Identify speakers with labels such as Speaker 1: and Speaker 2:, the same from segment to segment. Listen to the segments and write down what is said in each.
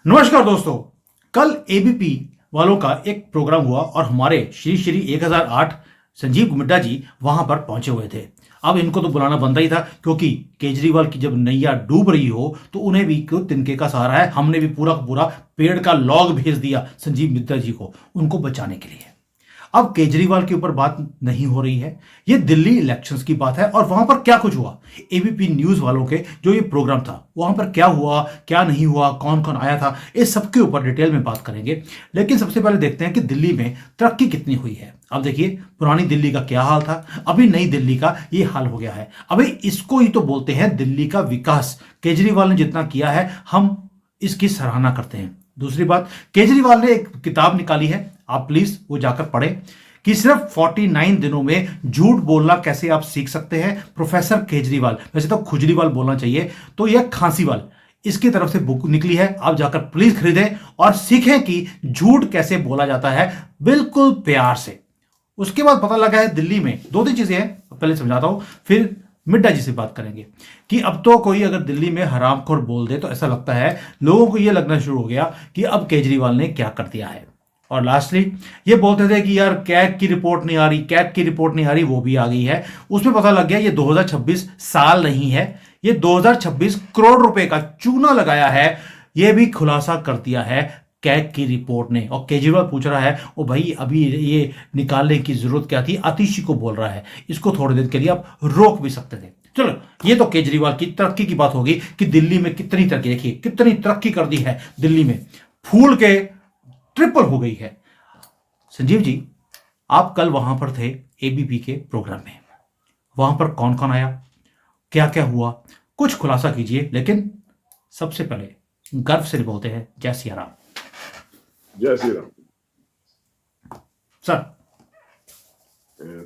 Speaker 1: नमस्कार दोस्तों। कल एबीपी वालों का एक प्रोग्राम हुआ और हमारे श्री श्री 1008 संजीव मिड्डा जी वहां पर पहुंचे हुए थे। अब इनको तो बुलाना बनता ही था, क्योंकि केजरीवाल की जब नैया डूब रही हो तो उन्हें भी क्यों तिनके का सहारा है। हमने भी पूरा का पूरा पेड़ का लॉग भेज दिया संजीव मिड्डा जी को उनको बचाने के लिए। अब केजरीवाल के ऊपर बात नहीं हो रही है, ये दिल्ली इलेक्शंस की बात है। और वहां पर क्या कुछ हुआ, एबीपी न्यूज वालों के जो ये प्रोग्राम था वहां पर क्या हुआ क्या नहीं हुआ, कौन कौन आया था, इस सबके ऊपर डिटेल में बात करेंगे। लेकिन सबसे पहले देखते हैं कि दिल्ली में तरक्की कितनी हुई है। अब देखिए, पुरानी दिल्ली का क्या हाल था, अभी नई दिल्ली का ये हाल हो गया है। अभी इसको ही तो बोलते हैं दिल्ली का विकास। केजरीवाल ने जितना किया है हम इसकी सराहना करते हैं। दूसरी बात, केजरीवाल ने एक किताब निकाली है, आप प्लीज वो जाकर पढ़ें कि सिर्फ 49 दिनों में झूठ बोलना कैसे आप सीख सकते हैं। प्रोफेसर केजरीवाल, वैसे तो खुजलीवाल बोलना चाहिए, तो यह खांसीवाल, इसकी तरफ से बुक निकली है। आप जाकर प्लीज खरीदें और सीखें कि झूठ कैसे बोला जाता है, बिल्कुल प्यार से। उसके बाद पता लगा है दिल्ली में दो तीन चीजें हैं, पहले समझाता हूं, फिर मिड्डा जी से बात करेंगे कि अब तो कोई अगर दिल्ली में हरामखोर बोल दे तो ऐसा लगता है लोगों को यह लगना शुरू हो गया कि अब केजरीवाल ने क्या कर दिया है। और लास्टली ये बोलते थे कि यार कैग की रिपोर्ट नहीं आ रही, कैग की रिपोर्ट नहीं आ रही, वो भी आ गई है। उसमें पता लग गया ये 2026 साल नहीं है, ये 2026 करोड़ रुपए का चूना लगाया है। ये भी खुलासा कर दिया है कैग की रिपोर्ट ने। और केजरीवाल पूछ रहा है ओ भाई अभी ये निकालने की जरूरत क्या थी, आतिशी को बोल रहा है, इसको थोड़ी देर के लिए आप रोक भी सकते थे। चलो, ये तो केजरीवाल की तरक्की की बात होगी कि दिल्ली में कितनी तरक्की, देखिए कितनी तरक्की कर दी है दिल्ली में, फूल के ट्रिपल हो गई है। संजीव जी, आप कल वहां पर थे एबीपी के प्रोग्राम में, वहां पर कौन कौन आया, क्या क्या हुआ, कुछ खुलासा कीजिए। लेकिन सबसे पहले गर्व से बोलते हैं जय सिया राम।
Speaker 2: जय श्री राम।
Speaker 1: सर,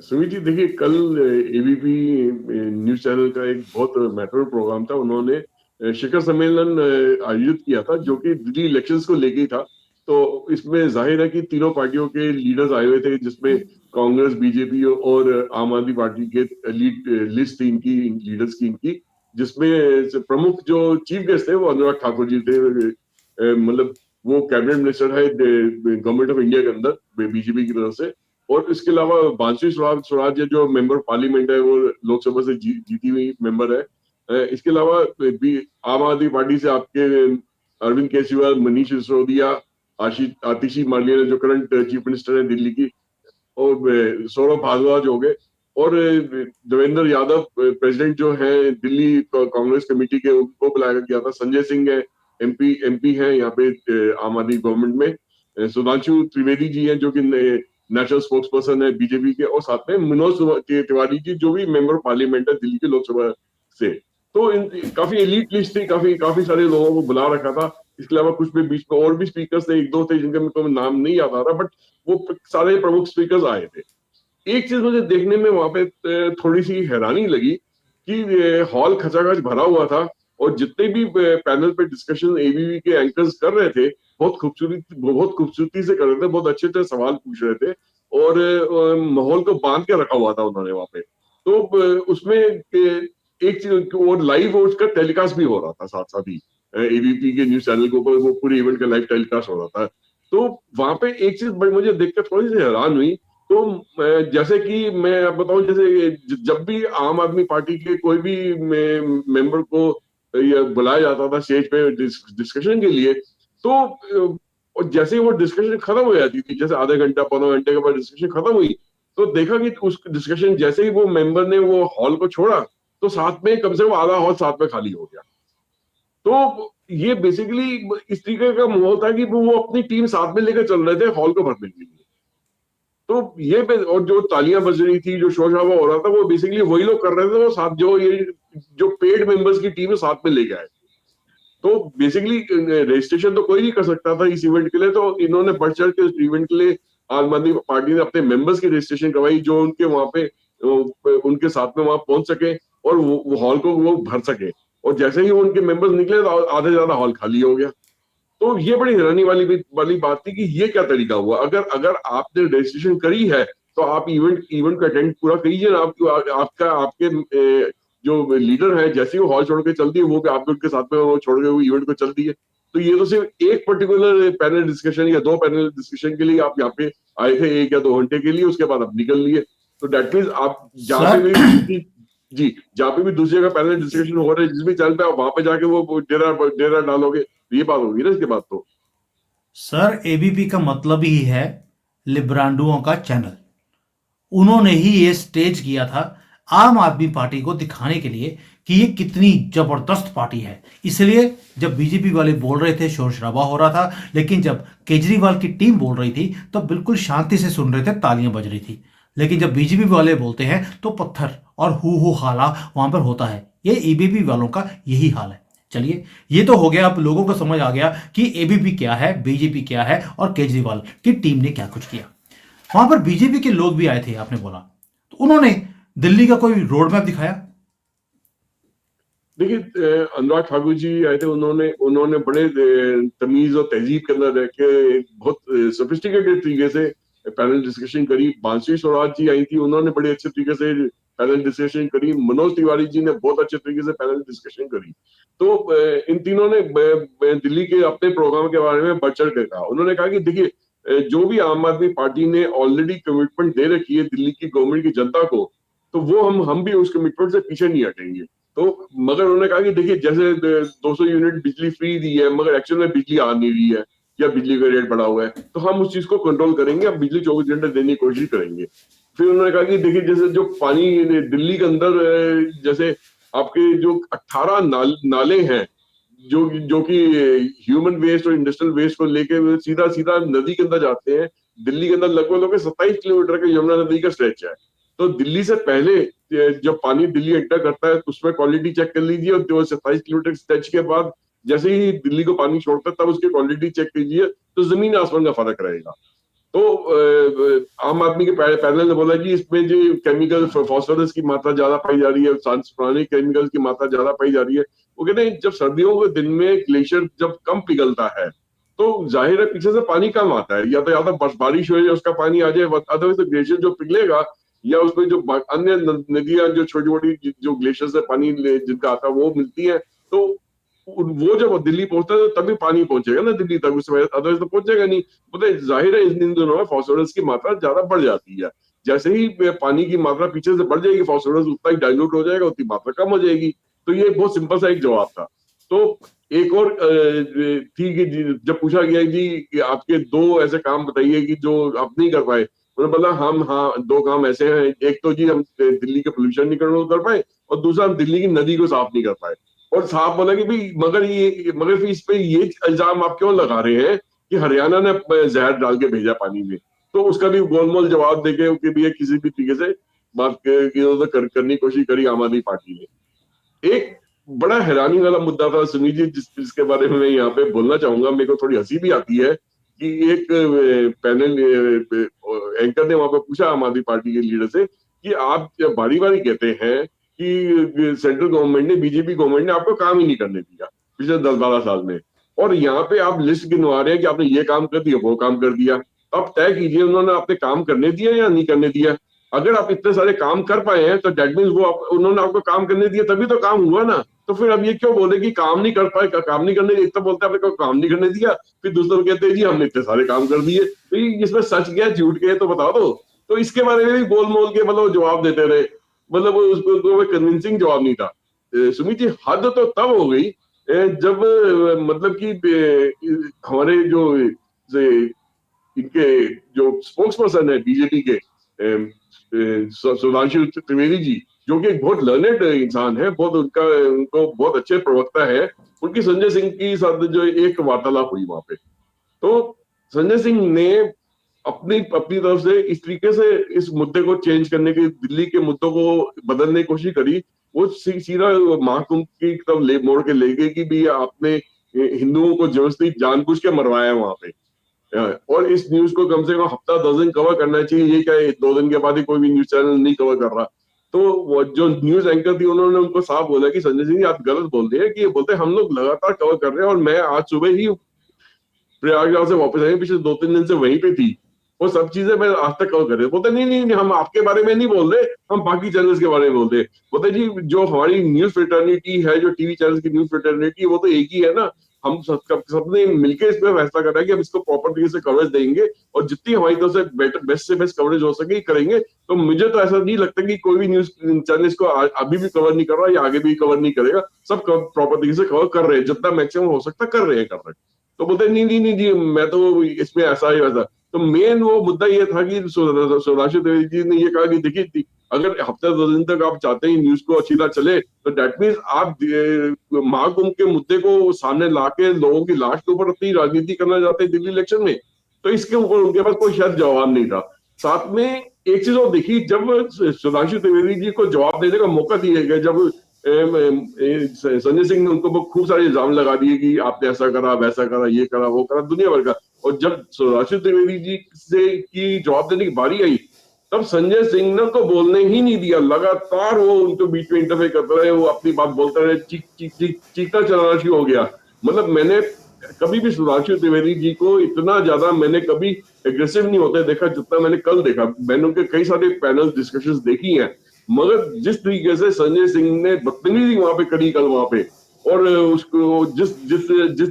Speaker 2: सुमित जी, देखिए कल एबीपी न्यूज चैनल का एक बहुत महत्वपूर्ण प्रोग्राम था। उन्होंने शिखर सम्मेलन आयोजित किया था जो कि दिल्ली इलेक्शंस को लेके ही था। तो इसमें जाहिर है कि तीनों पार्टियों के लीडर्स आए हुए थे, जिसमें कांग्रेस, बीजेपी और आम आदमी पार्टी के लिस्ट थी इनकी, लीडर्स की इनकी, जिसमें से प्रमुख जो चीफ गेस्ट थे वो अनुराग ठाकुर जी थे। मतलब वो कैबिनेट मिनिस्टर है गवर्नमेंट ऑफ इंडिया के अंदर बीजेपी की तरफ से। और इसके अलावा बांसुरी स्वराज जो मेंबर पार्लियामेंट है, वो लोकसभा से जीती हुई मेंबर है। इसके अलावा आम आदमी पार्टी से आपके अरविंद केजरीवाल, मनीष सिसोदिया, आतिशी मार्लिया जो करंट चीफ मिनिस्टर है दिल्ली की, और सौरभ भारद्वाज हो गए। और देवेंद्र यादव प्रेसिडेंट जो है दिल्ली कांग्रेस कमेटी के, उनको बुलाया गया था। संजय सिंह है, एमपी है यहाँ पे आम आदमी गवर्नमेंट में। सुधांशु त्रिवेदी जी हैं जो कि नेशनल स्पोक्स पर्सन है बीजेपी के, और साथ में मनोज तिवारी जी जो भी मेंबर पार्लियामेंट है दिल्ली के लोकसभा से। तो काफी एलीट लिस्ट थी, काफी काफी सारे लोगों को बुला रखा था। इसके अलावा कुछ भी बीच में और भी स्पीकर्स थे, एक दो थे जिनका मेरे को नाम नहीं याद आ रहा, बट वो सारे प्रमुख स्पीकर्स आए थे। एक चीज मुझे देखने में वहां पे थोड़ी सी हैरानी लगी कि हॉल खचाखच भरा हुआ था, और जितने भी पैनल पे डिस्कशन एबीवी के एंकर्स कर रहे थे, बहुत खूबसूरती से कर रहे थे, बहुत अच्छे अच्छे सवाल पूछ रहे थे, और माहौल को बांध के रखा हुआ था उन्होंने वहां पे। तो उसमें एक चीज, और लाइव उसका टेलीकास्ट भी हो रहा था साथ साथ ही, एबीपी के न्यूज चैनल के ऊपर वो पूरे इवेंट का लाइव टेलीकास्ट हो रहा था। तो वहां पे एक चीज बड़ी मुझे देखकर थोड़ी सी हैरान हुई। तो जैसे कि मैं आप बताऊं, जैसे जब भी आम आदमी पार्टी के कोई भी मेंबर को ये बुलाया जाता था स्टेज पे डिस्कशन के लिए, तो और जैसे ही वो डिस्कशन खत्म हो जाती थी, जैसे आधे घंटा पौने घंटे के बाद डिस्कशन खत्म हुई, तो देखा कि उस डिस्कशन जैसे ही वो मेंबर ने वो हॉल को छोड़ा, तो साथ में कम से कम आधा हॉल साथ में खाली हो गया। तो ये बेसिकली इस तरीके का माहौल था कि वो अपनी टीम साथ में लेकर चल रहे थे हॉल को भरने के लिए। तो ये और जो तालियां बज रही थी, जो शोर शराबा हो रहा था, वो बेसिकली वही लोग कर रहे थे, वो साथ जो ये जो पेड मेंबर्स की टीम है साथ में लेके आए। तो बेसिकली रजिस्ट्रेशन तो कोई नहीं कर सकता था इस इवेंट के लिए, तो इन्होंने बढ़ चढ़ के इस इवेंट के लिए आम आदमी पार्टी ने अपने मेंबर्स की रजिस्ट्रेशन करवाई, जो उनके वहां पे उनके साथ में वहां पहुंच सके और वो हॉल को वो भर सके। और जैसे ही वो उनके मेंबर्स निकले तो आधे से ज्यादा हॉल खाली हो गया। तो ये बड़ी हैरानी वाली बात थी कि ये क्या तरीका हुआ। अगर अगर आपने रजिस्ट्रेशन करी है तो आप इवेंट इवेंट को अटेंड पूरा कीजिए ना। आपका आपके जो लीडर है, जैसे ही वो हॉल छोड़ के चलती है, वो भी आपके उनके साथ में वो छोड़ के वो इवेंट को चल दिए। तो ये तो सिर्फ एक पर्टिकुलर पैनल डिस्कशन या दो पैनल डिस्कशन के लिए आप यहाँ पे आए थे 1 या 2 घंटे के लिए, उसके बाद आप निकल लिए। तो डेट मीन्स आप जहाँ पे
Speaker 1: सर
Speaker 2: भी जी, जहाँ पे भी दूसरी जगह पैनल डिस्कशन हो रहा है जिस भी चैनल पे, आप वहां पे जाके वो डेरा डेरा डालोगे, तो ये बात होगी ना इसके बाद तो।
Speaker 1: सर एबीपी का मतलब ही है लिब्रांडुओं का चैनल। उन्होंने ही ये स्टेज किया था आम आदमी पार्टी को दिखाने के लिए कि ये कितनी जबरदस्त पार्टी है। इसलिए जब बीजेपी वाले बोल रहे थे शोर शराबा हो रहा था, लेकिन जब केजरीवाल की टीम बोल रही थी तो बिल्कुल शांति से सुन रहे थे, तालियां बज रही थी। लेकिन जब बीजेपी वाले बोलते हैं तो पत्थर और हु हाला वहां पर होता है। ये एबीपी वालों का यही हाल है। चलिए, ये तो हो गया, अब लोगों को समझ आ गया कि एबीपी क्या है, बीजेपी क्या है और केजरीवाल की टीम ने क्या कुछ किया। वहां पर बीजेपी के लोग भी आए थे, आपने बोला, तो उन्होंने दिल्ली का कोई रोड मैप दिखाया?
Speaker 2: देखिए, अनुराग ठाकुर जी आए थे, उन्होंने उन्होंने बड़े तमीज और तहजीब के अंदर रह के बहुत सोफिस्टिकेटेड तरीके से पैनल डिस्कशन करी। बांसुरी स्वराज जी आई थी, उन्होंने बड़े अच्छे तरीके से पैनल डिस्कशन करी। मनोज तिवारी जी ने बहुत अच्छे तरीके से पैनल डिस्कशन करी। तो इन तीनों ने दिल्ली के अपने प्रोग्राम के बारे में बढ़ चढ़ कर कहा। उन्होंने कहा कि देखिए, जो भी आम आदमी पार्टी ने ऑलरेडी कमिटमेंट दे रखी है दिल्ली की गवर्नमेंट की जनता को, तो वो हम भी उस कमिटमेंट से पीछे नहीं हटेंगे। तो मगर उन्होंने कहा कि देखिए, जैसे 200 यूनिट बिजली फ्री दी है, मगर एक्चुअल में बिजली आ नहीं रही है या बिजली का रेट बढ़ा हुआ है, तो हम उस चीज को कंट्रोल करेंगे, अब बिजली 24 घंटे देने की कोशिश करेंगे। फिर उन्होंने कहा कि देखिए, जैसे जो पानी दिल्ली के अंदर जैसे आपके जो 18 नाले हैं, जो कि ह्यूमन वेस्ट और इंडस्ट्रियल वेस्ट को लेके सीधा सीधा नदी के अंदर जाते हैं। दिल्ली के अंदर लगभग लगभग 27 किलोमीटर का यमुना नदी का स्ट्रेच है। तो दिल्ली से पहले जब पानी दिल्ली एंटर करता है तो उसमें क्वालिटी चेक कर लीजिए, और जो 27 किलोमीटर स्ट्रेच के बाद जैसे ही दिल्ली को पानी छोड़ता है तब उसकी क्वालिटी चेक कीजिए, तो जमीन आसमान का फर्क रहेगा। तो आम आदमी के पैनल ने बोला कि इसमें जो केमिकल फॉस्फोरस की मात्रा ज्यादा पाई जा रही है, पुराने केमिकल की मात्रा ज्यादा पाई जा रही है। वो कहते हैं जब सर्दियों के दिन में ग्लेशियर जब कम पिघलता है तो जाहिर है पीछे से पानी कम आता है, या तो बारिश हो जाए उसका पानी आ जाए, अदरवाइज तो ग्लेशियर जो पिघलेगा, या उसमें जो अन्य नदियां जो छोटी छोटी जो ग्लेशियर से पानी जिनका आता है वो मिलती है, तो वो जब दिल्ली पहुंचता है तो तभी पानी पहुंचेगा ना दिल्ली तक, उससे अदरवाइज तो पहुंचेगा नहीं। मतलब जाहिर है इन दिनों में फास्फोरस की मात्रा ज्यादा बढ़ जाती है। जैसे ही पानी की मात्रा पीछे से बढ़ जाएगी, फास्फोरस उतना ही डाइल्यूट हो जाएगा, उतनी मात्रा कम हो जाएगी। तो ये बहुत सिंपल सा एक जवाब था। तो एक और थी कि जब पूछा गया जी कि आपके दो ऐसे काम बताइए कि जो आप नहीं कर पाए, उन्होंने बोला हम हाँ, दो काम ऐसे हैं, एक तो जी हम दिल्ली के पोल्यूशन नहीं कंट्रोल कर पाए, और दूसरा हम दिल्ली की नदी को साफ नहीं कर पाए। और साहब बोला कि भाई मगर फिर इस पे ये इल्जाम आप क्यों लगा रहे हैं कि हरियाणा ने जहर डाल के भेजा पानी में। तो उसका भी गोलमोल जवाब देके कि भैया किसी भी तरीके से बात करने की कोशिश करी आम आदमी पार्टी ने। एक बड़ा हैरानी वाला मुद्दा था सुनील जी, जिसके बारे में मैं यहाँ पे बोलना चाहूंगा, मेरे को थोड़ी हंसी भी आती है कि एक पैनल एंकर ने वहां पे पूछा आम आदमी पार्टी के लीडर से कि आप बारी बारी कहते हैं कि सेंट्रल गवर्नमेंट ने, बीजेपी गवर्नमेंट ने आपको काम ही नहीं करने दिया पिछले 10-12 साल में, और यहाँ पे आप लिस्ट गिनवा रहे हैं कि आपने ये काम कर दिया, वो काम कर दिया। अब तय कीजिए उन्होंने आपने काम करने दिया या नहीं करने दिया। अगर आप इतने सारे काम कर पाए हैं तो डेट मीन्स उन्होंने आपको काम करने दिया, तभी तो काम हुआ ना। तो फिर अब ये क्यों बोले कि काम नहीं कर पाए, काम नहीं करने, एक तो बोलते हैं आपने काम नहीं करने दिया, फिर दूसरे कहते हैं जी हमने इतने सारे काम कर दिए। तो इसमें सच क्या झूठ क्या तो बता दो। तो इसके बारे में भी गोल मोल के मतलब जवाब देते रहे, मतलब उसको कन्विंसिंग जवाब नहीं था। सुमित जी, हद तो तब हो गई जब मतलब कि हमारे जो इनके जो स्पोक्स पर्सन है बीजेपी के, सुधांशु त्रिवेदी जी, जो कि एक बहुत लर्नेड इंसान है, बहुत उनको बहुत अच्छे प्रवक्ता है, उनकी संजय सिंह की साथ जो एक वार्तालाप हुई वहां पे, तो संजय सिंह ने अपनी अपनी तरफ से इस तरीके से इस मुद्दे को चेंज करने की, दिल्ली के मुद्दों को बदलने की कोशिश करी। वो सीधा महाकुंभ की तरफ मोड़ के ले गए कि भी आपने हिंदुओं को जबरदस्ती जानबूझ के मरवाया वहां पे, और इस न्यूज को कम से कम हफ्ता 10 दिन कवर करना चाहिए। ये क्या 2 दिन के बाद ही कोई भी न्यूज चैनल नहीं कवर कर रहा। तो वो जो न्यूज एंकर थी उन्होंने उनको साफ बोला कि संजय सिंह आप गलत बोल रहे हैं, कि ये बोलते हम लोग लगातार कवर कर रहे हैं, और मैं आज सुबह ही प्रयागराज से वापस आई, पिछले 2-3 दिन से वहीं पे थी, वो सब चीजें मैं आज तक कवर कर रहे। बोलते नहीं नहीं, हम आपके बारे में नहीं बोल रहे, हम बाकी चैनल्स के बारे में बोल रहे। बोलते जी जो हमारी न्यूज फ्रेटर्निटी है, जो टीवी चैनल की न्यूज फ्रेटर्निटी, वो तो एक ही है ना, हम सबने मिलकर इस पे फैसला करा है कि हम इसको प्रॉपर तरीके से कवरेज देंगे और जितनी हमारी तरफ से बेस्ट से बेस्ट कवरेज हो सके करेंगे। तो मुझे तो ऐसा नहीं लगता कि कोई भी न्यूज चैनल इसको अभी भी कवर नहीं कर रहा या आगे भी कवर नहीं करेगा। सब प्रॉपर तरीके से कवर कर रहे हैं, जितना मैक्सिमम हो सकता है कर रहे हैं। तो बोलते नहीं नहीं नहीं जी, मैं तो इसमें ऐसा ही वैसा। तो मेन वो मुद्दा ये था कि सौराष्ट्र त्रिवेदी जी ने ये कहा कि देखिए, अगर हफ्ते 10 दिन तक आप चाहते हैं न्यूज को अच्छी तरह चले, तो दैट मीन्स आप महाकुंभ के मुद्दे को सामने लाके लोगों की लाश के ऊपर अपनी राजनीति करना चाहते हैं दिल्ली इलेक्शन में। तो इसके ऊपर उनके पास कोई शायद जवाब नहीं था। साथ में एक चीज और देखी, जब सुधांशु त्रिवेदी जी को जवाब देने का मौका दिया गया, जब संजय सिंह ने उनको खूब सारे इल्जाम लगा दिए कि आपने ऐसा करा वैसा करा ये करा वो करा दुनिया भर का, और जब सुधांशु त्रिवेदी जी से की जवाब देने की बारी आई, तब संजय सिंह ने उनको बोलने ही नहीं दिया। लगातार वो उनको बीच में इंटरफेयर करते रहे, वो अपनी बात बोलते रहे, चीखना चलाना शुरू हो गया। मतलब मैंने कभी भी सुधांशु त्रिवेदी जी को इतना ज्यादा मैंने कभी एग्रेसिव नहीं होते देखा जितना मैंने कल देखा। मैंने उनके कई सारे पैनल डिस्कशंस देखी हैं, मगर जिस तरीके से संजय सिंह ने बदतमीजी वहां पे करी कल वहां पे, और उसको जिस जिस जिस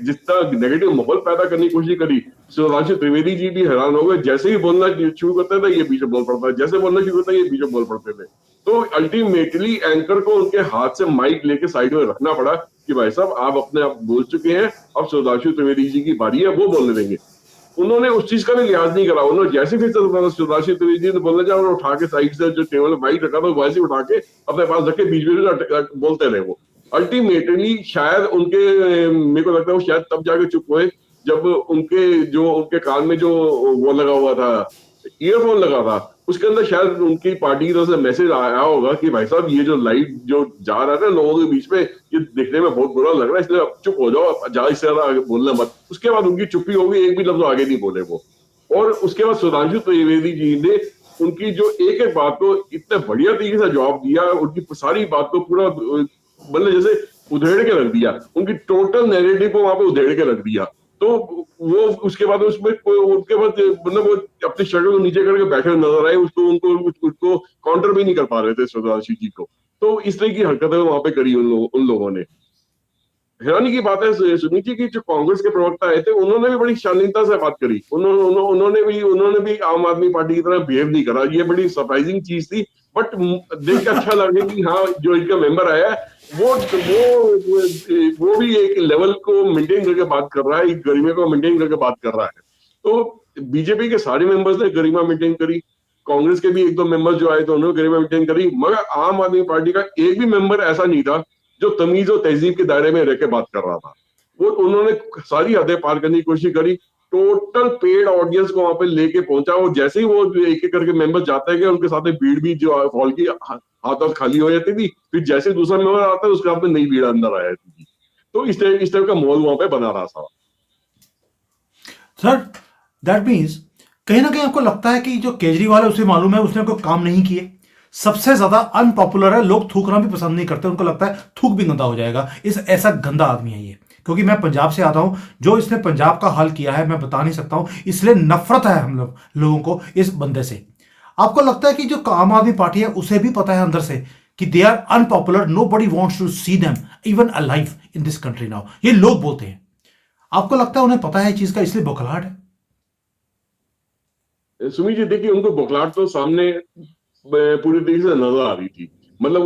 Speaker 2: जितना नेगेटिव माहौल पैदा करने की कोशिश करी, सुधांशु त्रिवेदी जी भी हैरान हो गए। जैसे ही बोलना शुरू करते थे ये पीछे बोल पड़ता है, जैसे बोलना शुरू करता है ये पीछे बोल पड़ते थे। तो अल्टीमेटली एंकर को उनके हाथ से माइक लेके साइड में रखना पड़ा कि भाई साहब आप अपने आप बोल चुके हैं, अब सुधांशु त्रिवेदी जी की बारी है, वो बोलने देंगे। उन्होंने उस चीज का भी लिहाज नहीं करा। उन्होंने जैसे भी सुधांशु त्रिवेदी जी ने बोलने जाए, उन्होंने उठा के साइड से जो टेबल माइक रखा था वैसे उठा के अपने पास रखे, बीच में बोलते रहे वो। अल्टीमेटली शायद उनके, मेरे को लगता है वो शायद तब जाके चुप हुए जब उनके कान में जो वो लगा हुआ था, ईयरफोन लगा था, उसके अंदर शायद उनकी पार्टी की तरफ से मैसेज आया होगा कि भाई साहब ये जो लाइव जो जा रहा है ना लोगों के बीच में, ये दिखने में बहुत बुरा लग रहा है, इसलिए अब चुप हो जाओ, ज्यादा इससे ज्यादा आगे बोलना मत। उसके बाद उनकी चुप्पी हो गई, एक भी लफ्ज आगे नहीं बोले वो। और उसके बाद सुधांशु त्रिवेदी जी ने उनकी जो एक एक बात को इतने बढ़िया तरीके से जवाब दिया, उनकी सारी बात को पूरा मतलब जैसे उधेड़ के रख दिया, उनकी टोटल नैरेटिव को वहां पे उधेड़ के रख दिया। तो वो उसके बाद उसमें उनके बाद मतलब वो अपनी शक्ल को नीचे करके बैठे नजर आए, उसको काउंटर भी नहीं कर पा रहे थे सुधांशु जी को। तो इस तरह की हरकतें वहां पे करी उन लोगों ने। हैरानी की बात है सुनील जी की, जो कांग्रेस के प्रवक्ता आए थे उन्होंने भी बड़ी शालीनता से बात करी। उन्होंने भी आम आदमी पार्टी की तरह बिहेव नहीं करा। ये बड़ी सरप्राइजिंग चीज थी, बट देख के अच्छा लगे कि हाँ जो इनका मेंबर आया वो भी एक लेवल को मेंटेन करके बात कर रहा है, एक गरिमा को मेंटेन करके बात कर रहा है। तो बीजेपी के सारे मेंबर्स ने गरिमा मेंटेन करी, कांग्रेस के भी एक दो मेंबर्स जो आए थे उन्होंने गरिमा मेंटेन करी, मगर आम आदमी पार्टी का एक भी मेंबर ऐसा नहीं था जो तमीज और तहजीब के दायरे में रह के बात कर रहा था। वो उन्होंने सारी हदें पार करने की कोशिश करी, टोटल पेड ऑडियंस को वहां पे लेके पहुंचा। वो जैसे ही वो एक एक करके मेंबर जाते गए, उनके साथ में भीड़ भी जो हॉल की हाथ खाली हो जाती थी, फिर जैसे दूसरा मेंबर आता है उसके हाथ में नई भीड़ अंदर आ जाती थी। तो इस तरह का माहौल वहां पे बना रहा था।
Speaker 1: सर दैट मीन्स कहीं ना कहीं आपको लगता है कि जो केजरीवाल है उसे मालूम है उसने कोई काम नहीं किए, सबसे ज्यादा अनपॉपुलर है, लोग थूकना भी पसंद नहीं करते, उनको लगता है थूक भी गंदा हो जाएगा, इस ऐसा गंदा आदमी है ये। क्योंकि मैं पंजाब से आता हूं, जो इसने पंजाब का हाल किया है मैं बता नहीं सकता हूं, इसलिए नफरत है हम लोगों को इस बंदे से। आपको लगता है कि जो आम आदमी पार्टी है उसे भी पता है अंदर से कि they are unpopular, nobody wants to see them even alive in this country now, ये लोग बोलते हैं। आपको लगता है उन्हें पता है चीज का इसलिए बौखलाहट है?
Speaker 2: सुमित जी देखिए, उनको बौखलाहट तो सामने पूरी तरीके से नजर आ रही थी। मतलब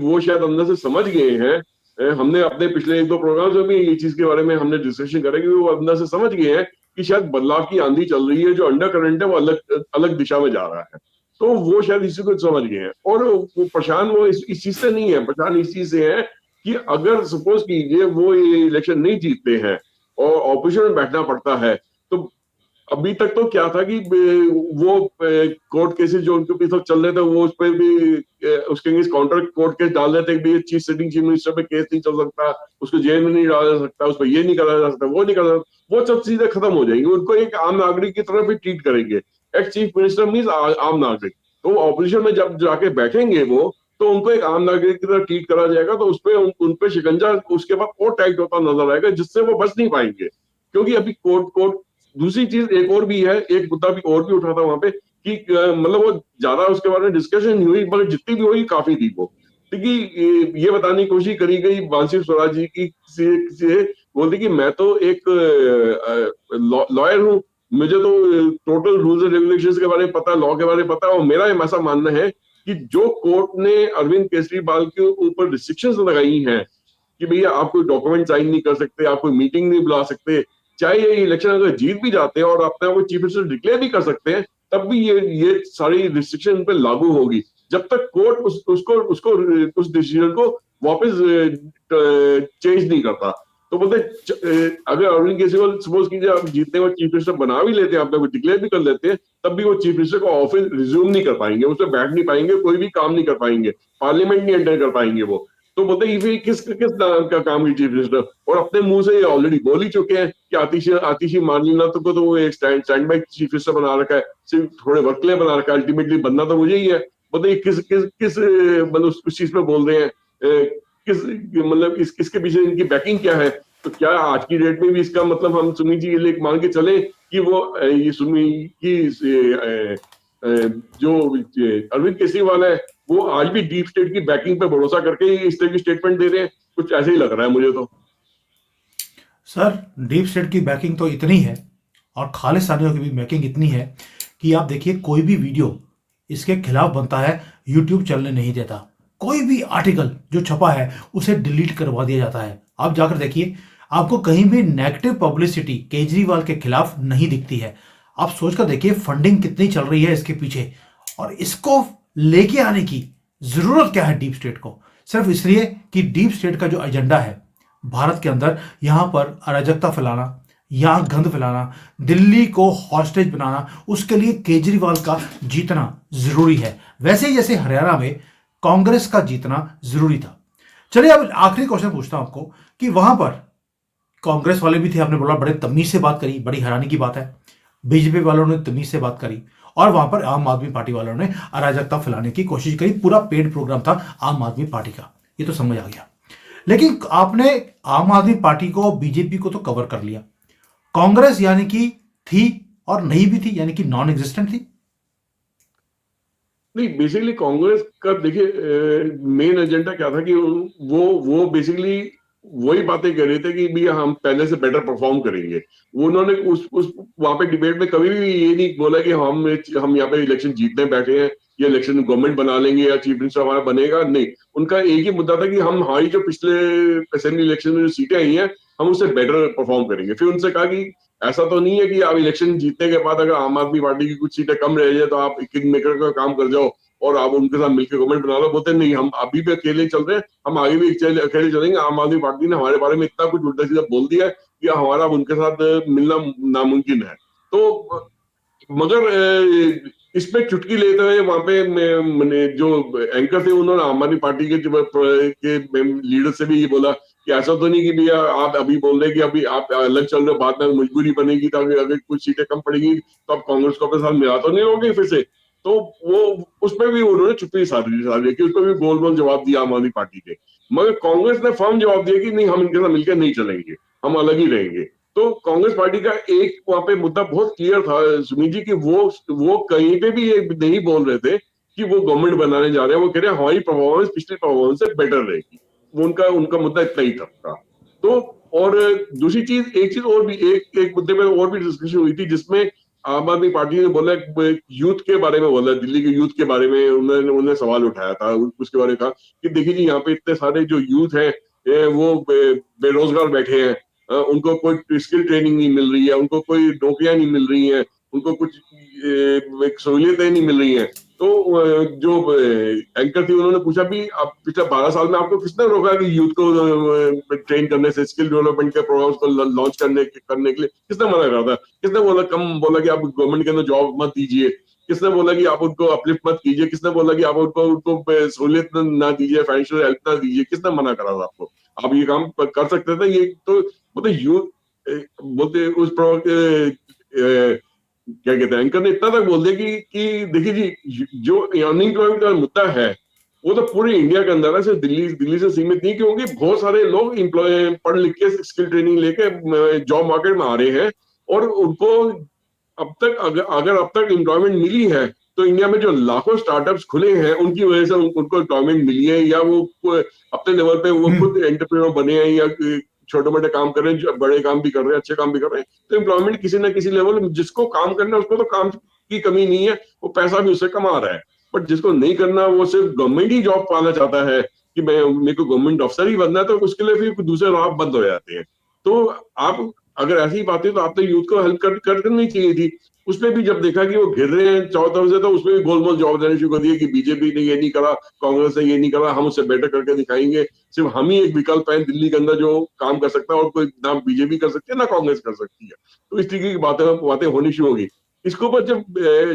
Speaker 2: वो शायद अंदर से समझ गए हैं। हमने अपने पिछले एक दो प्रोग्राम में भी ये चीज के बारे में हमने डिस्कशन करें कि वो अंदर से समझ गए हैं कि शायद बदलाव की आंधी चल रही है, जो अंडर करंट है वो अलग अलग दिशा में जा रहा है। तो वो शायद इसी को समझ गए हैं। और वो परेशान वो इस चीज से नहीं है, परेशान इस चीज से है कि अगर सपोज कीजिए वो ये इलेक्शन नहीं जीतते हैं और ऑपोजिशन में बैठना पड़ता है, तो अभी तक तो क्या था कि वो कोर्ट केसेस जो उनके पीछे चल रहे थे वो उस पर भी उसके अगेंस्ट काउंटर कोर्ट केस डाल रहे थे कि चीफ मिनिस्टर पे केस नहीं चल सकता, उसको जेल में नहीं डाला जा सकता, उस पर ये नहीं करा जा सकता, वो नहीं करा, वो सब चीजें खत्म हो जाएंगी। उनको एक आम नागरिक की तरफ भी ट्रीट करेंगे। एक्स चीफ मिनिस्टर मीन आम नागरिक। तो ऑपोजिशन में जब जाके बैठेंगे वो, तो उनको एक आम नागरिक की तरह ट्रीट करा जाएगा। तो उन पे शिकंजा उसके बाद और टाइट होता नजर आएगा, जिससे वो बच नहीं पाएंगे। क्योंकि अभी कोर्ट दूसरी चीज एक और भी है, एक मुद्दा भी और भी उठा था वहां पे कि मतलब वो ज्यादा उसके बारे में डिस्कशन नहीं हुई, मगर जितनी भी हुई काफी थी वो, देखिए ये बताने की कोशिश करी गई मानसिक स्वराज जी की से बोलती कि मैं तो एक लॉयर हूँ, मुझे तो टोटल रूल्स एंड रेगुलेशंस के बारे में पता, लॉ के बारे में पता है, और मेरा ऐसा मानना है कि जो कोर्ट ने अरविंद केजरीवाल के ऊपर रिस्ट्रिक्शंस लगाई हैं कि भैया आप कोई डॉक्यूमेंट साइन नहीं कर सकते, आप कोई मीटिंग नहीं बुला सकते, चाहे ये इलेक्शन अगर जीत भी जाते हैं और अपने आप को चीफ मिनिस्टर डिक्लेयर भी कर सकते हैं, तब भी ये सारी रिस्ट्रिक्शन इन पे लागू होगी जब तक कोर्ट उसको उसको उस डिसीजन को वापस चेंज नहीं करता। तो बोलते अगर अरविंद केजरीवाल सपोज कीजिए आप जीतने और चीफ मिनिस्टर बना भी लेते हैं, आप डिक्लेयर भी कर लेते हैं, तब भी वो चीफ मिनिस्टर को ऑफिस रिज्यूम नहीं कर पाएंगे, उसमें बैठ नहीं पाएंगे, कोई भी काम नहीं कर पाएंगे, पार्लियामेंट नहीं एंटर कर पाएंगे वो। तो बोलते हैं ये किस किस नाम का काम है चीफ मिनिस्टर, और अपने मुंह से ऑलरेडी बोल ही चुके हैं कि आतिशी मारनीनाथ को तो वो एक स्टैंड बाय चीफ मिनिस्टर बना रखा है, सिर्फ थोड़े वर्क के लिए बना रखा है, अल्टीमेटली बनना तो मुझे ही है। बताइए किस किस किस मतलब उस चीज पे बोल रहे हैं, किस मतलब इसके पीछे इनकी बैकिंग क्या है। तो क्या आज की डेट में भी इसका मतलब हम सुमीत जी के लिए मान के चले कि वो ये सुमी की जो अरविंद केजरीवाल है वो आज भी डीप स्टेट की बैकिंग पे भरोसा करके इस तरह की स्टेटमेंट दे रहे हैं, कुछ ऐसे ही लग रहा है मुझे तो।
Speaker 1: सर, डीप स्टेट की बैकिंग तो इतनी है और खालिस्तानियों की भी बैकिंग इतनी है कि आप देखिए कोई भी वीडियो इसके खिलाफ बनता है, यूट्यूब चलने नहीं देता। कोई भी आर्टिकल जो छपा है उसे डिलीट करवा दिया जाता है। आप जाकर देखिए, आपको कहीं भी नेगेटिव पब्लिसिटी केजरीवाल के खिलाफ नहीं दिखती है। आप सोचकर देखिए फंडिंग कितनी चल रही है इसके पीछे, और इसको लेके आने की जरूरत क्या है डीप स्टेट को? सिर्फ इसलिए कि डीप स्टेट का जो एजेंडा है भारत के अंदर, यहां पर अराजकता फैलाना, यहां गंद फैलाना, दिल्ली को हॉस्टेज बनाना, उसके लिए केजरीवाल का जीतना जरूरी है। वैसे ही जैसे हरियाणा में कांग्रेस का जीतना जरूरी था। चलिए अब आखिरी क्वेश्चन पूछता हूं आपको कि वहां पर कांग्रेस वाले भी थे, आपने बोला बड़े तमीज से बात करी, बड़ी हैरानी की बात है। बीजेपी वालों ने तमीज से बात करी और वहां पर आम आदमी पार्टी वालों ने अराजकता फैलाने की कोशिश करी। पूरा पेड प्रोग्राम था आम आदमी पार्टी का, ये तो समझ आ गया। लेकिन आपने आम आदमी पार्टी को, बीजेपी को तो कवर कर लिया, कांग्रेस यानी कि थी और नहीं भी थी, यानी कि नॉन एग्जिस्टेंट थी।
Speaker 2: नहीं, बेसिकली कांग्रेस का देखिए मेन एजेंडा क्या था कि वो बेसिकली वही बातें कर रहे थे कि भैया हम पहले से बेटर परफॉर्म करेंगे। वो उन्होंने उस वहां पे डिबेट में कभी भी ये नहीं बोला कि हम यहाँ पे इलेक्शन जीतने बैठे हैं या इलेक्शन गवर्नमेंट बना लेंगे या चीफ मिनिस्टर हमारा बनेगा, नहीं। उनका एक ही मुद्दा था कि हम हमारी जो पिछले असेंबली इलेक्शन में जो सीटें आई हैं हम उससे बेटर परफॉर्म करेंगे। फिर उनसे कहा कि ऐसा तो नहीं है कि आप इलेक्शन जीतने के बाद अगर आम आदमी पार्टी की कुछ सीटें कम रह जाए तो आप किंग मेकर का काम कर जाओ और आप उनके साथ मिलकर गवर्नमेंट बना लो। बोलते नहीं, हम अभी भी अकेले चल रहे हैं, हम आगे भी अकेले चलेंगे। आम आदमी पार्टी ने हमारे बारे में इतना कुछ उल्टा सीधा बोल दिया है कि हमारा उनके साथ मिलना नामुमकिन है। तो मगर इसमें चुटकी लेते हुए वहां पे मैंने जो एंकर थे उन्होंने आम आदमी पार्टी के लीडर से भी ये बोला कि ऐसा तो नहीं कि भैया आप अभी बोल रहे हैं कि अभी आप अलग चल रहे हो, बाद में मजबूरी बनेगी तो अगर कुछ सीटें कम पड़ेगी तो आप कांग्रेस को अपने साथ मिला तो नहीं होगे फिर से। तो वो उसमें भी उन्होंने चुप्पी साधी कि उसको भी गोल गोल जवाब दिया आम आदमी पार्टी के। मगर कांग्रेस ने फर्म जवाब दिया कि नहीं, हम इनके साथ मिलकर नहीं चलेंगे, हम अलग ही रहेंगे। तो कांग्रेस पार्टी का एक वहां पे मुद्दा बहुत क्लियर था सुमीत जी कि वो कहीं पे भी ये नहीं बोल रहे थे कि वो गवर्नमेंट बनाने जा रहे हैं। वो कह रहे हैं हमारी परफॉर्मेंस पिछली परफॉर्मेंस से बेटर रहेगी। वो उनका उनका मुद्दा इतना ही था। तो और दूसरी चीज, एक चीज और भी, एक मुद्दे में और भी डिस्कशन हुई थी जिसमें आम आदमी पार्टी ने बोला, यूथ के बारे में बोला, दिल्ली के यूथ के बारे में उन्होंने सवाल उठाया था। उसके बारे में कहा कि देखिए जी यहाँ पे इतने सारे जो यूथ हैं वो बेरोजगार बैठे हैं, उनको कोई स्किल ट्रेनिंग नहीं मिल रही है, उनको कोई नौकरियां नहीं मिल रही हैं, उनको कुछ सहूलियतें नहीं मिल रही हैं। तो जो एंकर थी उन्होंने पूछा भी अब पिछले 12 साल में आपको किसने रोका कि यूथ को ट्रेन करने से, स्किल डेवलपमेंट के प्रोग्राम्स को लॉन्च करने के लिए किसने मना करा था? किसने बोला कि आप गवर्नमेंट के अंदर जॉब मत दीजिए? किसने बोला कि आप उनको अपलिफ्ट मत कीजिए? किसने बोला कि आप उनको सहूलियत ना दीजिए, फाइनेंशियल हेल्प ना दीजिए? किसने मना करा था आपको? आप ये काम कर सकते थे। ये तो बोलते यूथ बोलते उस क्या कहते हैं एंकर ने इतना तक बोल दिया कि देखिए जी जो अनएम्प्लॉयमेंट का मुद्दा है वो तो पूरे इंडिया के अंदर है, सिर्फ दिल्ली से सीमित नहीं, क्योंकि बहुत सारे लोग एम्प्लॉय पढ़ लिख के स्किल ट्रेनिंग लेके जॉब मार्केट में आ रहे हैं और उनको अब तक अगर अब तक एम्प्लॉयमेंट मिली है तो इंडिया में जो लाखों स्टार्टअप्स खुले हैं उनकी वजह से उनको एम्प्लॉयमेंट मिली है, या वो अपने लेवल पे वो
Speaker 1: हम्म।
Speaker 2: खुद एंटरप्रेन्योर बने हैं, या छोटे मोटे काम कर रहे हैं, बड़े काम भी कर रहे हैं, अच्छे काम भी कर रहे हैं। तो एम्प्लॉयमेंट किसी ना किसी लेवल, जिसको काम करना है उसको तो काम की कमी नहीं है, वो पैसा भी उससे कमा रहा है। बट जिसको नहीं करना, वो सिर्फ गवर्नमेंट ही जॉब पाना चाहता है कि मैं मेरे को गवर्नमेंट अफसर ही बनना है, तो उसके लिए फिर दूसरे राह बंद हो जाते हैं। तो आप अगर ऐसी बातें, तो आपने यूथ को हेल्प करनी चाहिए थी। उसमें भी जब देखा कि वो घिर रहे हैं चारों तरफ से, तो उसमें भी गोलमोल जवाब देने शुरू कर दिए कि बीजेपी ने ये नहीं करा, कांग्रेस ने ये नहीं करा, हम उससे बेटर करके दिखाएंगे। सिर्फ हम ही एक विकल्प है दिल्ली के अंदर जो काम कर सकता है, और कोई ना बीजेपी कर सकती है ना कांग्रेस कर सकती है। तो इस तरीके की बातें होनी शुरू होगी। इसके ऊपर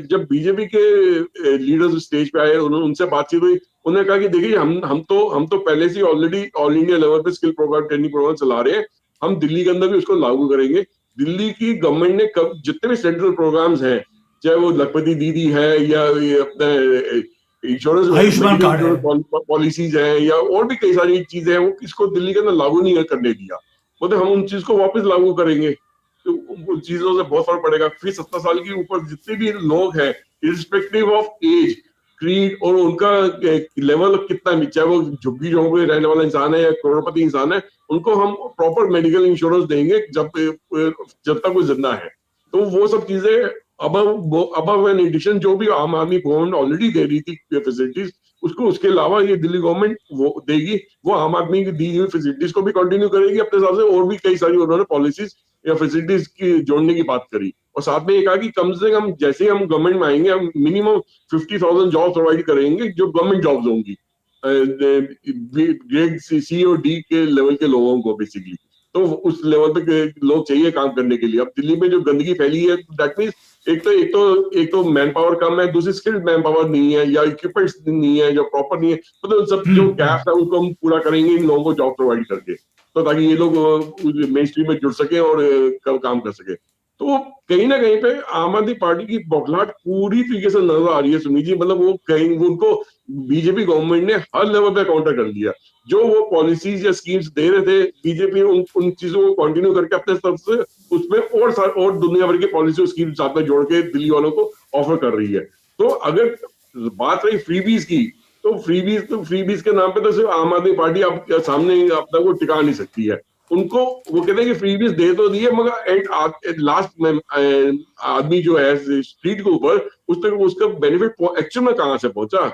Speaker 2: जब बीजेपी के लीडर्स स्टेज पे आए, उनसे बातचीत हुई, उन्होंने कहा कि देखिए हम तो पहले से ऑलरेडी ऑल इंडिया लेवल पे स्किल प्रोग्राम, ट्रेनिंग प्रोग्राम चला रहे हैं। हम दिल्ली के अंदर भी उसको लागू करेंगे। दिल्ली की गवर्नमेंट ने कब जितने भी सेंट्रल प्रोग्राम्स हैं, चाहे वो लखपति दीदी है, या ये अपने इंश्योरेंस,
Speaker 1: आयुष्मान
Speaker 2: मेडिकल
Speaker 1: कार्ड है।
Speaker 2: इंश्योरेंस पॉलिसीज हैं, या और भी कई सारी चीजें हैं, वो किसको दिल्ली के अंदर लागू नहीं करने दिया। बोलते हम उन चीज को वापस लागू करेंगे, तो उन चीजों से बहुत फर्क पड़ेगा। फिर 70 साल के ऊपर जितने भी लोग हैं, इरिस्पेक्टिव ऑफ एज, क्रीड, और उनका लेवल कितना भी, चाहे वो झुग्गी झोंपड़ी में रहने वाला इंसान है या करोड़पति इंसान है, उनको हम प्रॉपर मेडिकल इंश्योरेंस देंगे जब तक वो जिंदा है। तो वो सब चीजें अब एन एडिशन, जो भी आम आदमी गवर्नमेंट ऑलरेडी दे रही थी फैसिलिटीज, उसको उसके अलावा ये दिल्ली गवर्नमेंट वो देगी। वो आम आदमी की दी हुई फैसिलिटीज को भी कंटिन्यू करेगी अपने हिसाब से, और भी कई सारी उन्होंने पॉलिसीज या फैसिलिटीज की जोड़ने की बात करी। और साथ में ये कहा कि कम से कम जैसे ही हम गवर्नमेंट में आएंगे, हम मिनिमम 50,000 जॉब प्रोवाइड करेंगे, जो गवर्नमेंट जॉब्स होंगी, ग्रेड सी और डी के लेवल के लोगों को बेसिकली। तो उस लेवल पे लोग चाहिए काम करने के लिए। अब दिल्ली में जो गंदगी फैली है, दैट मीन्स एक तो मैन पावर कम है, दूसरी स्किल्ड मैन पावर नहीं है, या इक्विपमेंट्स नहीं है जो प्रॉपर नहीं है। तो सब जो गैप है उनको हम पूरा करेंगे इन लोगों को जॉब प्रोवाइड करके, तो ताकि ये लोग मेन स्ट्रीम में जुड़ सके और काम कर सके। तो कहीं ना कहीं पे आम आदमी पार्टी की बौखलाहट पूरी तरीके से नजर आ रही है सुनील जी। मतलब वो उनको बीजेपी गवर्नमेंट ने हर लेवल पे काउंटर कर दिया। जो वो पॉलिसीज या स्कीम्स दे रहे थे, बीजेपी उन चीजों को कंटिन्यू करके अपने तरफ से उसमें और दुनिया भर की पॉलिसी और स्कीम साथ में जोड़ के दिल्ली वालों को ऑफर कर रही है। तो अगर बात रही फ्रीबीज की, तो फ्रीबीज के नाम पे तो सिर्फ आम आदमी पार्टी आपके सामने अपना को टिका नहीं सकती है। उनको वो कहते हैं कि फ्रीबीज दे तो दिए, मगर लास्ट में आदमी जो है स्ट्रीट के ऊपर, उस तक उसका बेनिफिट एक्चुअल में कहां से पहुंचा।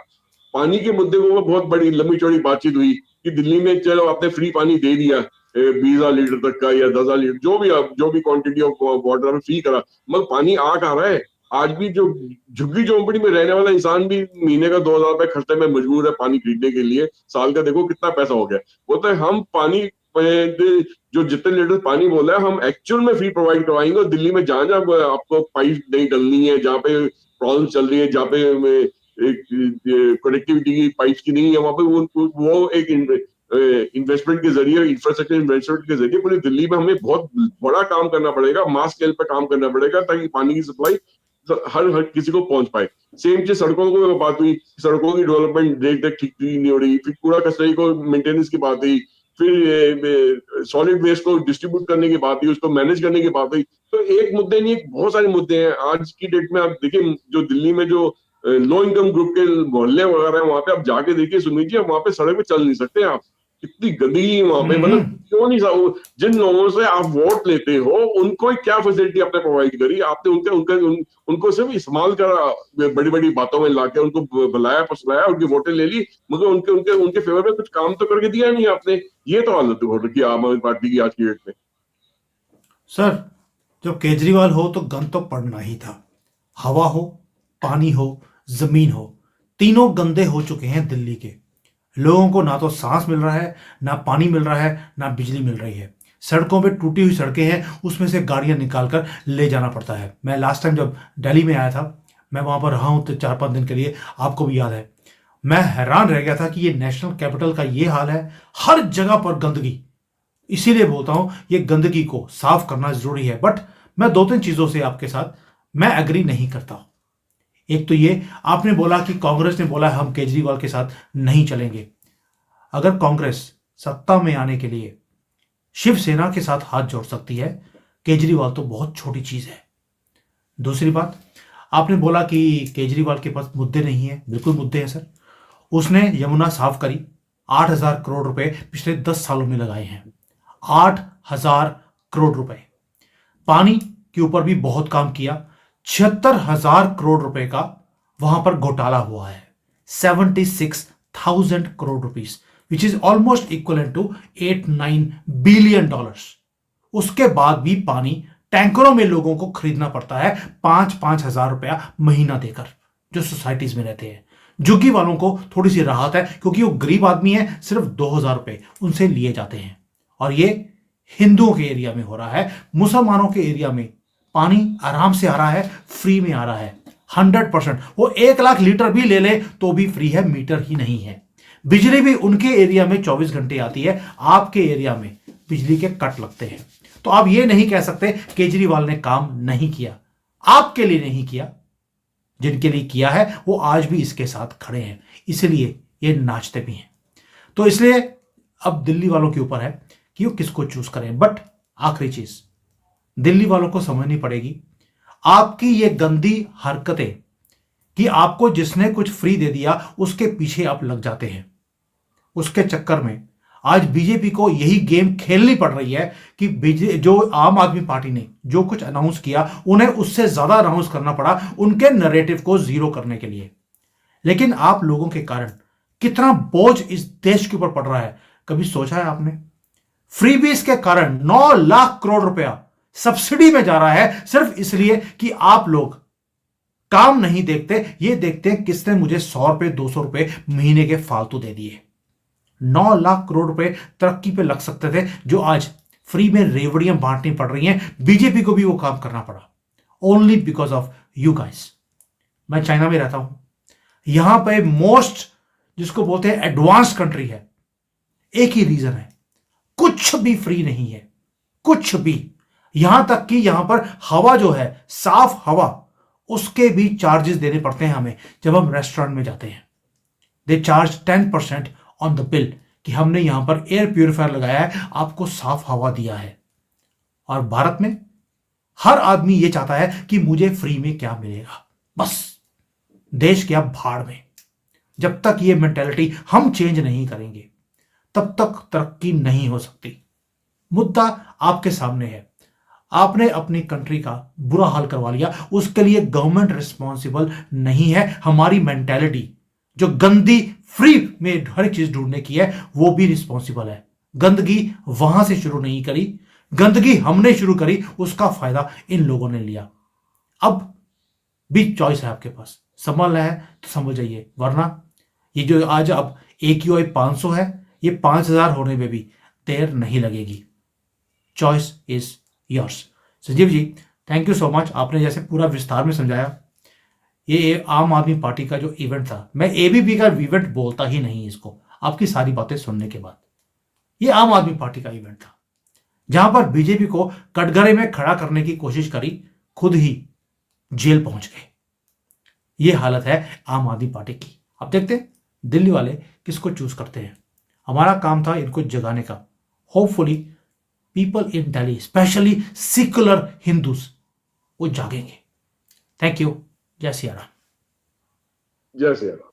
Speaker 2: पानी के मुद्दे को बहुत बड़ी लंबी चौड़ी बातचीत हुई कि दिल्ली में चलो आपने फ्री पानी दे दिया, 20,000 लीटर तक का या 10,000 लीटर, जो भी क्वांटिटी ऑफ वाटर में फ्री करा, मगर पानी आ कहाँ रहा है। आज भी जो झुग्गी झोंपड़ी में रहने वाला इंसान भी महीने का 2,000 रुपए खर्चने में मजबूर है पानी खरीदने के लिए। साल का देखो कितना पैसा हो गया। बोलते हैं हम पानी जो जितने लीटर पानी बोला है हम एक्चुअल में फ्री प्रोवाइड करवाएंगे। और दिल्ली में जहां जहां आपको पाइप नहीं डलनी है, जहाँ पे प्रॉब्लम चल रही है, जहाँ पे कनेक्टिविटी की पाइप्स की नहीं है, वहां पे वो एक इन्वेस्टमेंट के जरिए, इंफ्रास्ट्रक्चर इन्वेस्टमेंट के जरिए पूरी दिल्ली में हमें बहुत बड़ा काम करना पड़ेगा, मास स्केल पे काम करना पड़ेगा, ताकि पानी की सप्लाई हर किसी को पहुंच पाए। सेम चीज सड़कों को बात हुई, सड़कों की डेवलपमेंट देख देख ठीक नहीं हो रही। फिर कूड़ा कचरे को मेंटेनेंस की बात हुई, फिर सॉलिड वेस्ट को डिस्ट्रीब्यूट करने की बात हुई, उसको मैनेज करने की बात हुई। तो एक मुद्दे नहीं, बहुत सारे मुद्दे हैं आज की डेट में। आप देखिए जो दिल्ली में जो लो इनकम ग्रुप के मोहल्ले वगैरह हैं, वहां पे आप जाके देखिए सुनील जी, वहां पे सड़क पे चल नहीं सकते आप, कितनी गंदगी है वहां पे। मतलब क्यों नहीं, जिन लोगों से आप वोट लेते हो उनको क्या फैसिलिटी आपने प्रोवाइड करी। आपने उनको सिर्फ इस्तेमाल करा, बड़ी बड़ी बातों में लाके उनको बुलाया फसलाया, उनकी वोटें ले ली, मगर उनके उनके उनके फेवर में कुछ काम तो करके दिया नहीं आपने। ये तो हालत हो रखी है आम आदमी पार्टी की आज की डेट में।
Speaker 1: सर, जब केजरीवाल हो तो गंद तो पड़ना ही था। हवा हो, पानी हो, जमीन हो, तीनों गंदे हो चुके हैं दिल्ली के। लोगों को ना तो सांस मिल रहा है, ना पानी मिल रहा है, ना बिजली मिल रही है। सड़कों पे टूटी हुई सड़कें हैं, उसमें से गाड़ियां निकालकर ले जाना पड़ता है। मैं लास्ट टाइम जब दिल्ली में आया था, मैं वहां पर रहा हूं तो 4-5 दिन के लिए, आपको भी याद है। मैं हैरान रह गया था कि ये नेशनल कैपिटल का ये हाल है, हर जगह पर गंदगी। इसीलिए बोलता हूं ये गंदगी को साफ करना जरूरी है। बट मैं 2-3 चीजों से आपके साथ मैं एग्री नहीं करता। एक तो ये आपने बोला कि कांग्रेस ने बोला हम केजरीवाल के साथ नहीं चलेंगे। अगर कांग्रेस सत्ता में आने के लिए शिवसेना के साथ हाथ जोड़ सकती है, केजरीवाल तो बहुत छोटी चीज है। दूसरी बात, आपने बोला कि केजरीवाल के पास मुद्दे नहीं है, बिल्कुल मुद्दे हैं सर। उसने यमुना साफ करी, 8,000 करोड़ रुपए पिछले 10 सालों में लगाए हैं। 8,000 करोड़ रुपए। पानी के ऊपर भी बहुत काम किया। 76,000 करोड़ रुपए का वहां पर घोटाला हुआ है। 76,000 crore rupees, which is almost equal to 8-9 billion dollars. उसके बाद भी पानी टैंकरों में लोगों को खरीदना पड़ता है 5-5 हजार रुपया महीना देकर, जो सोसाइटीज में रहते हैं। झुग्गी वालों को थोड़ी सी राहत है क्योंकि वो गरीब आदमी है, सिर्फ 2,000 रुपए उनसे लिए जाते हैं। और ये हिंदुओं के एरिया में हो रहा है। मुसलमानों के एरिया में पानी आराम से आ रहा है, फ्री में आ रहा है 100%। वो 1 लाख लीटर भी ले ले तो भी फ्री है, मीटर ही नहीं है। बिजली भी उनके एरिया में 24 घंटे आती है, आपके एरिया में बिजली के कट लगते हैं। तो आप ये नहीं कह सकते केजरीवाल ने काम नहीं किया। आपके लिए नहीं किया, जिनके लिए किया है वो आज भी इसके साथ खड़े हैं, इसलिए ये नाचते भी हैं। तो इसलिए अब दिल्ली वालों के ऊपर है कि वो किसको चूज करें। बट आखिरी चीज दिल्ली वालों को समझनी पड़ेगी, आपकी ये गंदी हरकतें कि आपको जिसने कुछ फ्री दे दिया उसके पीछे आप लग जाते हैं। उसके चक्कर में आज बीजेपी को यही गेम खेलनी पड़ रही है कि जो आम आदमी पार्टी ने जो कुछ अनाउंस किया उन्हें उससे ज्यादा अनाउंस करना पड़ा उनके नैरेटिव को जीरो करने के लिए। लेकिन आप लोगों के कारण कितना बोझ इस देश के ऊपर पड़ रहा है, कभी सोचा है आपने? फ्रीबीज के कारण 9 लाख करोड़ रुपया सब्सिडी में जा रहा है, सिर्फ इसलिए कि आप लोग काम नहीं देखते, ये देखते हैं किसने मुझे 100 रुपए 200 रुपए महीने के फालतू दे दिए। 9 लाख करोड़ रुपए तरक्की पे लग सकते थे, जो आज फ्री में रेवड़ियां बांटनी पड़ रही हैं। बीजेपी को भी वो काम करना पड़ा, only because of you guys. मैं चाइना में रहता हूं, यहां पे मोस्ट जिसको बोलते हैं एडवांस कंट्री है। एक ही रीजन है, कुछ भी फ्री नहीं है, कुछ भी। यहां तक कि यहां पर हवा जो है, साफ हवा, उसके भी चार्जेस देने पड़ते हैं हमें जब हम रेस्टोरेंट में जाते हैं। They charge 10% on the bill कि हमने यहां पर एयर प्यूरिफायर लगाया है, आपको साफ हवा दिया है। और भारत में हर आदमी ये चाहता है कि मुझे फ्री में क्या मिलेगा, बस देश क्या भाड़ में। जब तक ये मेंटेलिटी हम चेंज नहीं करेंगे तब तक तरक्की नहीं हो सकती। मुद्दा आपके सामने है, आपने अपनी कंट्री का बुरा हाल करवा लिया, उसके लिए गवर्नमेंट रिस्पॉन्सिबल नहीं है। हमारी मेंटेलिटी जो गंदी फ्री में हर चीज ढूंढने की है वो भी रिस्पॉन्सिबल है। गंदगी वहां से शुरू नहीं करी, गंदगी हमने शुरू करी, उसका फायदा इन लोगों ने लिया। अब भी चॉइस है आपके पास, संभलना है तो समझ जाइए, वरना ये जो आज अब AQI 500 है, ये 5,000 होने में भी देर नहीं लगेगी। Choice is yours. Sanjeev ji, thank you so much, आपने जैसे पूरा विस्तार में समझाया। ये आम आदमी पार्टी का जो इवेंट था, मैं ABP का इवेंट बोलता ही नहीं इसको, आपकी सारी बातें सुनने के बाद। ये आम आदमी पार्टी का इवेंट था जहां पर बीजेपी को कटघरे में खड़ा करने की कोशिश करी, खुद ही जेल पहुंच गए। ये हालत है आम आदमी पार्टी की। अब देखते हैं दिल्ली वाले किसको चूज करते हैं। हमारा काम था इनको जगाने का। Hopefully people in Delhi, specially secular Hindus, वो जागेंगे। Thank you. जय सिया राम।
Speaker 2: जय श्री राम।